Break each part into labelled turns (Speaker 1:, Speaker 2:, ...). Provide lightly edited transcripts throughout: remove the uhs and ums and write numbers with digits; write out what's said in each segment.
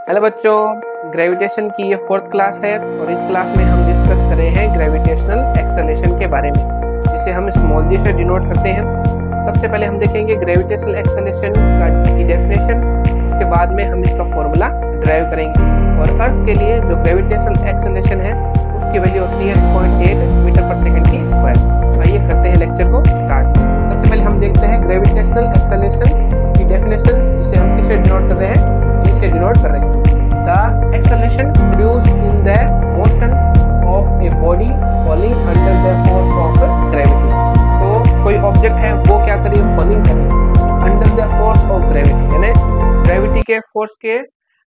Speaker 1: Hello बच्चों, gravitation की ये फोर्थ क्लास है और इस क्लास में हम डिस्कस कर रहे हैं ग्रेविटेशनल एक्सेलरेशन के बारे में, जिसे हम स्मॉल जी से डिनोट करते हैं। सबसे पहले हम देखेंगे ग्रेविटेशनल एक्सेलरेशन की डेफिनेशन, उसके बाद में हम इसका फॉर्मूला ड्राइव करेंगे। और अर्थ के लिए जो ग्रेविटेशनल एक्सेलरेशन है उसकी वैल्यू होती है 0.8 मीटर पर सेकेंड की स्क्वायर। आइए करते हैं लेक्चर को स्टार्ट। सबसे पहले हम देखते हैं ग्रेविटेशनल एक्सेलरेशन की डेफिनेशन, जिसे हम किससे डिनोट कर रहे हैं, जी से डिनोट कर रहे हैं। The acceleration produced in the motion of a body falling under the force of gravity। तो कोई ऑब्जेक्ट है वो क्या कर रही है, फॉलिंग कर रही है under the force of gravity, यानी ग्रेविटी के फोर्स के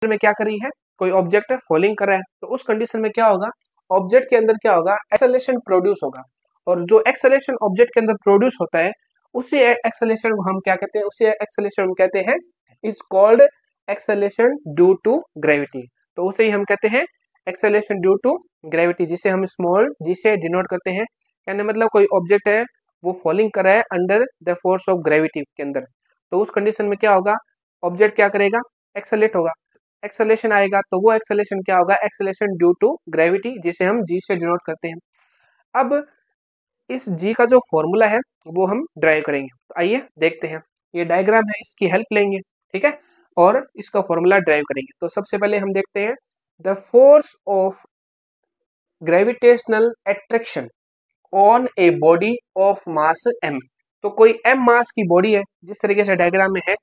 Speaker 1: में क्या कर रही है, कोई ऑब्जेक्ट फॉलिंग कर रहा है। तो उस कंडीशन में क्या होगा, ऑब्जेक्ट के अंदर क्या होगा, एक्सेलरेशन प्रोड्यूस होगा। और जो एक्सेलरेशन ऑब्जेक्ट के अंदर प्रोड्यूस होता है उसी एक्सेलरेशन को हम क्या कहते हैं, उसी एक्सेलरेशन हम कहते हैं is called acceleration due to gravity. तो उसे ही हम कहते हैं एक्सेलरेशन ड्यू टू ग्रेविटी, जिसे हम स्मॉल जी से डिनोट करते हैं। यानी मतलब कोई ऑब्जेक्ट है वो फॉलिंग कर रहा है under the force of gravity के अंदर, तो उस कंडीशन में क्या होगा, ऑब्जेक्ट क्या करेगा, एक्सेलरेट होगा। एक्सेलरेशन आएगा तो वो एक्सेलरेशन क्या होगा, एक्सेलरेशन ड्यू टू ग्रेविटी, जिसे हम जी से डिनोट करते हैं। अब इस जी का जो फॉर्मूला है वो हम ड्राइव करेंगे। तो आइए देखते हैं, ये डायग्राम है, इसकी हेल्प लेंगे, ठीक है, और इसका फॉर्मूला ड्राइव करेंगे। तो सबसे पहले हम देखते हैं the force of gravitational attraction on a body of mass m। तो कोई m मास की बॉडी है जिस तरीके से डायग्राम में है,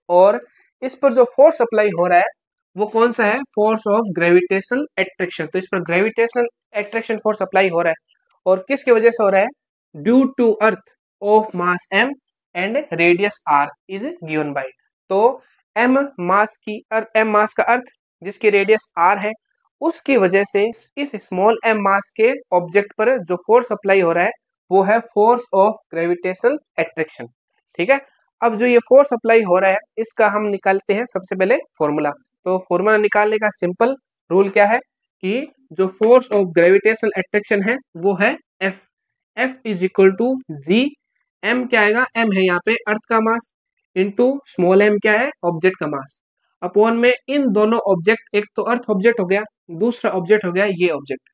Speaker 1: और इस पर जो फोर्स अप्लाई हो रहा है वो कौन सा है, फोर्स ऑफ ग्रेविटेशनल अट्रैक्शन। तो इस पर ग्रेविटेशनल अट्रैक्शन फोर्स अप्लाई हो रहा है, और किसकी वजह से हो रहा है, due to earth of mass m and radius r is given by. तो m मास का अर्थ जिसकी रेडियस r है, उसकी वजह से इस स्मॉल m मास के ऑब्जेक्ट पर जो फोर्स अप्लाई हो रहा है वो है फोर्स ऑफ ग्रेविटेशनल अट्रैक्शन, ठीक है। अब जो ये फोर्स अप्लाई हो रहा है इसका हम निकालते हैं सबसे पहले फॉर्मूला। तो फॉर्मूला निकालने का सिंपल रूल क्या है कि जो फोर्स ऑफ ग्रेविटेशनल अट्रैक्शन है वो है F। F is equal to G, M क्या आएगा, M है यहाँ पे अर्थ का मास, इंटू स्मॉल m क्या है, ऑब्जेक्ट का मास, अपॉन में इन दोनों ऑब्जेक्ट, एक तो अर्थ ऑब्जेक्ट हो गया, दूसरा ऑब्जेक्ट हो गया ये ऑब्जेक्ट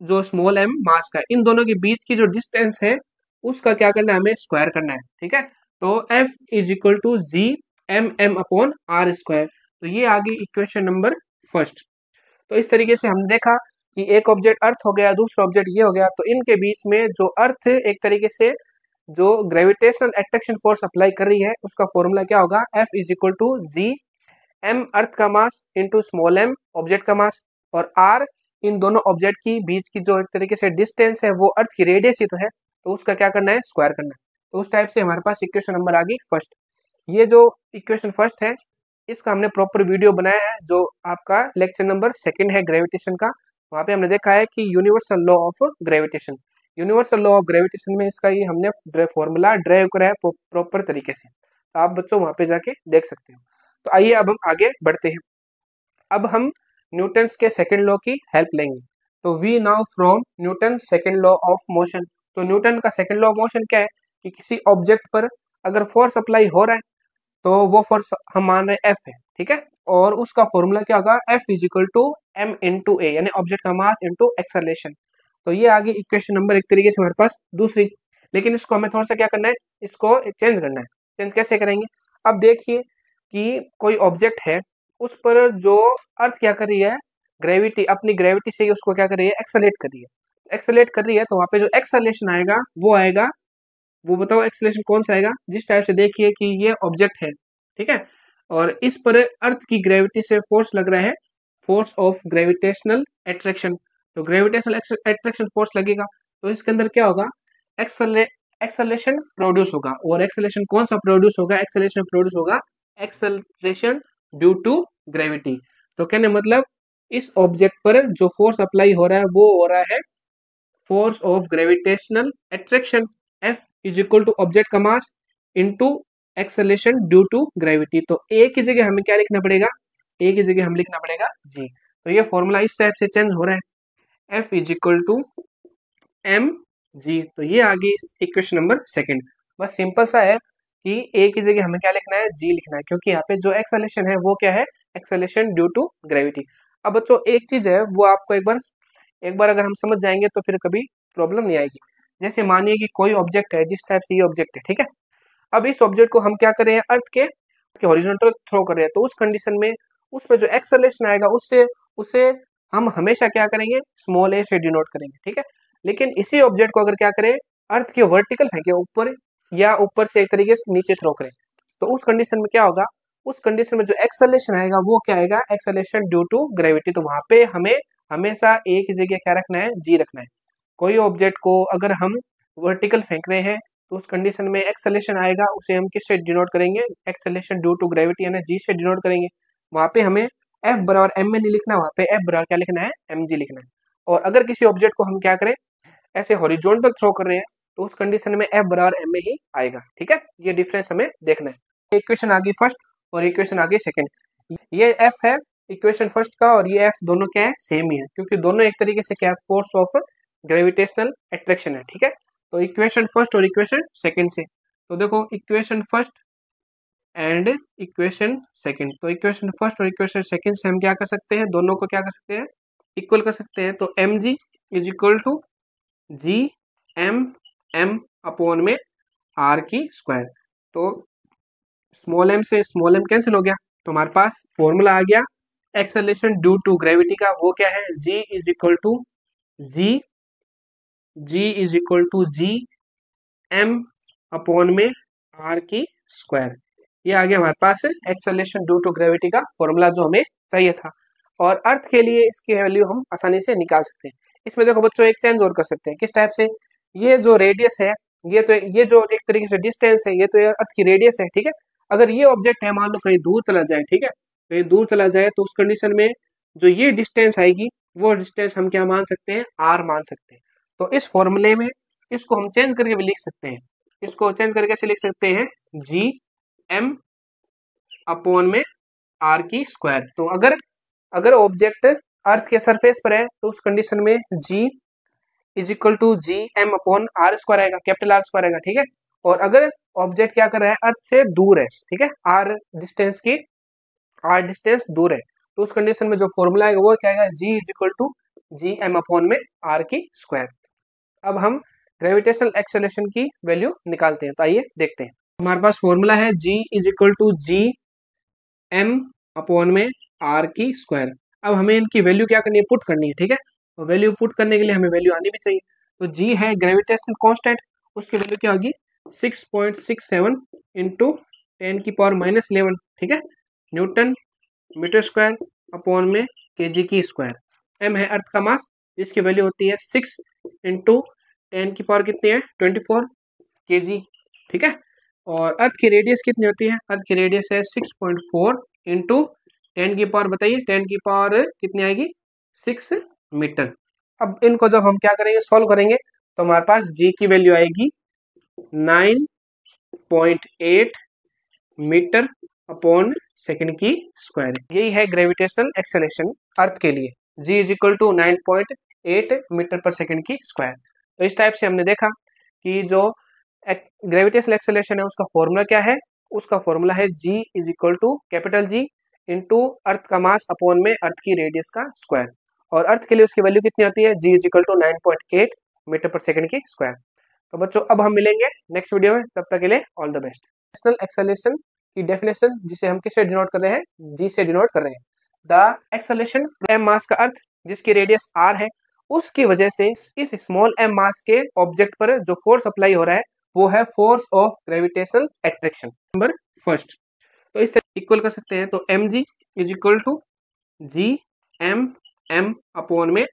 Speaker 1: जो स्मॉल m मास का, इन दोनों के बीच की जो डिस्टेंस है उसका क्या करना है, हमें स्क्वायर करना है, ठीक है। तो F is equal to G M M upon R square. तो ये आ गई इक्वेशन नंबर फर्स्ट। तो इस तरीके से हमने देखा कि एक ऑब्जेक्ट अर्थ हो गया, दूसरा ऑब्जेक्ट ये हो गया, तो इनके बीच में जो अर्थ एक तरीके से जो ग्रेविटेशनल अट्रैक्शन फोर्स अप्लाई कर रही है उसका फॉर्मूला क्या होगा, F is equal to G M earth का mass into small m object का मास, और r इन दोनों ऑब्जेक्ट की बीच की जो एक तरीके से डिस्टेंस है वो अर्थ की रेडियस ही तो है, तो उसका क्या करना है, स्क्वायर करना है। तो उस टाइप से हमारे पास इक्वेशन नंबर आ गई फर्स्ट। ये जो इक्वेशन फर्स्ट है इसका हमने प्रॉपर वीडियो बनाया है, जो आपका लेक्चर नंबर सेकंड है ग्रेविटेशन का। वहाँ पे हमने देखा है कि universal law of gravitation, universal law of gravitation में इसका ये हमने फॉर्मूला ड्राइव करा है प्रॉपर तरीके से। तो आप बच्चों वहाँ पे जाके देख सकते हो। तो आइए अब हम आगे बढ़ते हैं। अब हम न्यूटन्स के सेकंड लॉ की हेल्प लेंगे। तो we now from Newton second law of motion. तो न्यूटन का सेकंड लॉ ऑफ मोशन क्या है कि किसी ऑब्जेक्ट पर अगर फोर्स अप्लाई हो रहा है तो वो फोर्स हम मान रहे हैं F है, ठीक है, और उसका फॉर्मूला क्या होगा, F is equal to m into a, यानी ऑब्जेक्ट का मास इंटू एक्सेलरेशन। तो ये आ गई इक्वेशन नंबर एक तरीके से हमारे पास दूसरी। लेकिन इसको हमें थोड़ा सा क्या करना है, इसको चेंज करना है। चेंज कैसे करेंगे, अब देखिए कि कोई ऑब्जेक्ट है उस पर जो अर्थ क्या कर रही है, ग्रेविटी, अपनी ग्रेविटी से ही उसको क्या कर रही है, एक्सेलरेट कर रही है। एक्सेलरेट कर रही है तो वहाँ पे जो एक्सेलरेशन आएगा वो आएगा, वो बताओ एक्सेलरेशन कौन सा आएगा, जिस टाइप से देखिए कि ये ऑब्जेक्ट है, ठीक है, और इस पर अर्थ की ग्रेविटी से फोर्स लग रहा है, फोर्स ऑफ ग्रेविटेशनल अट्रैक्शन। तो ग्रेविटेशनल अट्रैक्शन फोर्स लगेगा तो इसके अंदर क्या होगा, एक्सेलरेशन प्रोड्यूस होगा। और एक्सेलरेशन कौन सा प्रोड्यूस होगा, एक्सेलरेशन प्रोड्यूस होगा एक्सेलरेशन ड्यू टू ग्रेविटी। तो कहने मतलब इस ऑब्जेक्ट पर जो फोर्स अप्लाई हो रहा है वो हो रहा है force of gravitational attraction, F is equal to object का mass into acceleration due to gravity. तो ए की जगह हमें क्या लिखना पड़ेगा, ए की जगह हम लिखना पड़ेगा जी। तो ये फॉर्मूला इस टाइप से चेंज हो रहा है, F is equal to M G. तो ये आ गई इक्वेशन नंबर सेकंड। बस सिंपल सा है कि ए की जगह हमें क्या लिखना है, जी लिखना है, क्योंकि यहाँ पे जो एक्सेलरेशन है वो क्या है, एक्सेलरेशन ड्यू टू ग्रेविटी। अब बच्चों एक चीज है वो आपको एक बार अगर हम समझ जाएंगे तो फिर कभी प्रॉब्लम नहीं आएगी। जैसे मानिए कि कोई ऑब्जेक्ट है, जिस टाइप से ये ऑब्जेक्ट है, ठीक है। अब इस ऑब्जेक्ट को हम क्या कर रहे हैं, अर्थ के हॉरिजॉन्टल थ्रो कर रहे हैं, तो उस कंडीशन में उसमें जो एक्सेलरेशन आएगा उससे उसे हम हमेशा क्या करेंगे, स्मॉल ए से डिनोट करेंगे, ठीक है। लेकिन इसी ऑब्जेक्ट को अगर क्या करें, अर्थ के वर्टिकल फेंके ऊपर या ऊपर से एक तरीके से नीचे थ्रो करें, तो उस कंडीशन में क्या होगा, उस कंडीशन में जो एक्सेलरेशन आएगा वो क्या आएगा, एक्सेलरेशन ड्यू टू ग्रेविटी। तो वहां पे हमें हमेशा ए की जगह क्या रखना है, जी रखना है। कोई ऑब्जेक्ट को अगर हम वर्टिकल फेंक रहे हैं तो उस कंडीशन में एक्सेलरेशन आएगा, उसे हम किससे डिनोट करेंगे, एक्सेलरेशन ड्यू टू ग्रेविटी यानी जी से डिनोट करेंगे। वहां पे हमें एफ बराबर एम में नहीं लिखना, वहां पे एफ बराबर क्या लिखना है, एम जी लिखना है। और अगर किसी ऑब्जेक्ट को हम क्या करें, ऐसे हॉरिजॉन्टल थ्रो कर रहे हैं, तो उस कंडीशन में एफ बराबर एम में ही आएगा, ठीक है। ये डिफरेंस हमें देखना है। इक्वेशन आ गई फर्स्ट और इक्वेशन आ गई सेकेंड। ये एफ है इक्वेशन फर्स्ट का और ये एफ दोनों क्या है, सेम ही है, क्योंकि दोनों एक तरीके से क्या है, फोर्स ऑफ ग्रेविटेशनल अट्रैक्शन है, ठीक है। तो इक्वेशन फर्स्ट और इक्वेशन सेकंड से, तो देखो equation first and equation second, तो इक्वेशन फर्स्ट और इक्वेशन सेकंड से हम क्या कर सकते हैं, दोनों को क्या कर सकते हैं, इक्वल कर सकते हैं। तो M G is equal to G M M upon में आर की स्क्वायर। तो स्मॉल एम से स्मॉल एम कैंसिल हो गया, तो हमारे पास फॉर्मूला आ गया एक्सेलरेशन ड्यू टू ग्रेविटी का, वो क्या है, G is equal to G G M upon में आर की स्क्वायर। ये आ गया हमारे पास एक्सेलरेशन ड्यू टू ग्रेविटी का फॉर्मूला जो हमें चाहिए था। और अर्थ के लिए इसकी वैल्यू हम आसानी से निकाल सकते हैं। इसमें देखो बच्चों एक चेंज और कर सकते हैं, किस टाइप से, ये जो रेडियस है, ये जो एक तरीके से डिस्टेंस है, ये तो अर्थ की रेडियस है, ठीक है। अगर ये ऑब्जेक्ट है मान लो कहीं दूर चला जाए, ठीक है, कहीं दूर चला जाए, तो उस कंडीशन में जो ये डिस्टेंस आएगी वो डिस्टेंस हम क्या मान सकते हैं, आर मान सकते हैं। तो इस फॉर्मूले में इसको हम चेंज करके भी लिख सकते हैं। इसको चेंज करके कैसे लिख सकते हैं, जी एम अपॉन में आर की स्क्वायर। तो अगर ऑब्जेक्ट अर्थ के सरफेस पर है तो उस कंडीशन में G is equal to G M upon R square आएगा, कैपिटल आर स्क्वायर आएगा, ठीक है। और अगर ऑब्जेक्ट क्या कर रहा है, अर्थ से दूर है, ठीक है, आर डिस्टेंस दूर है, तो उस कंडीशन में जो फॉर्मूला आएगा वो क्या आएगा, G is equal to G M upon में आर की स्क्वायर। अब हम ग्रेविटेशनल एक्सेलरेशन की वैल्यू निकालते हैं, तो आइए देखते हैं। हमारे पास फॉर्मूला है G is equal to G M upon में आर की स्क्वायर। अब हमें इनकी वैल्यू क्या करनी है, पुट करनी है, ठीक है। तो वैल्यू पुट करने के लिए हमें वैल्यू आनी भी चाहिए। तो जी है ग्रेविटेशनल कांस्टेंट, उसकी वैल्यू क्या होगी, 6.67 इंटू 10⁻⁻11, ठीक है, न्यूटन मीटर स्क्वायर अपॉन में केजी की स्क्वायर। एम है अर्थ का मास, जिसकी वैल्यू होती है 6 इंटू 10 की पावर कितनी है, 24 केजी, ठीक है। और अर्थ की रेडियस कितनी होती है, अर्थ की रेडियस है 6.4 इंटू 10 की पावर, बताइए 10 की पावर कितनी आएगी, 6 मीटर। अब इनको जब हम क्या करेंगे, सॉल्व करेंगे, तो हमारे पास जी की वैल्यू आएगी 9.8 मीटर अपॉन सेकंड की स्क्वायर। यही है ग्रेविटेशनल एक्सेलरेशन अर्थ के लिए, जी इज इक्वल टू 9.8 मीटर पर सेकंड की स्क्वायर। तो इस टाइप से हमने देखा कि जो ग्रेविटेशनल एक्सेलरेशन है उसका फॉर्मूला क्या है, उसका फॉर्मूला है G is equal to capital G into earth का मास अपॉन में अर्थ की रेडियस का स्क्वायर। और अर्थ के लिए उसकी वैल्यू कितनी आती है, G is equal to 9.8 metre पर सेकंड की स्क्वायर। तो बच्चों अब हम मिलेंगे नेक्स्ट वीडियो में, तब तक के लिए all the best. Gravitational acceleration की डेफिनेशन, जिसे हम किससे डिनोट कर रहे हैं, जी से डिनोट कर रहे हैं। द एक्सेलरेशन एम मास का अर्थ जिसकी रेडियस आर है, उसकी वजह से इस स्मॉल एम मास के ऑब्जेक्ट पर जो फोर्स अप्लाई हो रहा है वो है force of gravitational attraction. Number first, तो इस तरह इक्वल कर सकते हैं। तो M G is equal to G M M upon में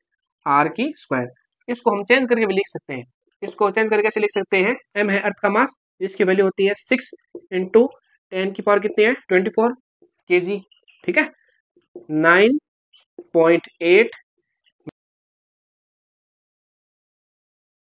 Speaker 1: आर की स्क्वायर। इसको हम चेंज करके भी लिख सकते हैं। इसको चेंज करके कैसे लिख सकते हैं, एम है अर्थ का मास, जिसकी वैल्यू होती है 6 इंटू 10 की पावर कितनी है, 24 केजी, ठीक है। 9.8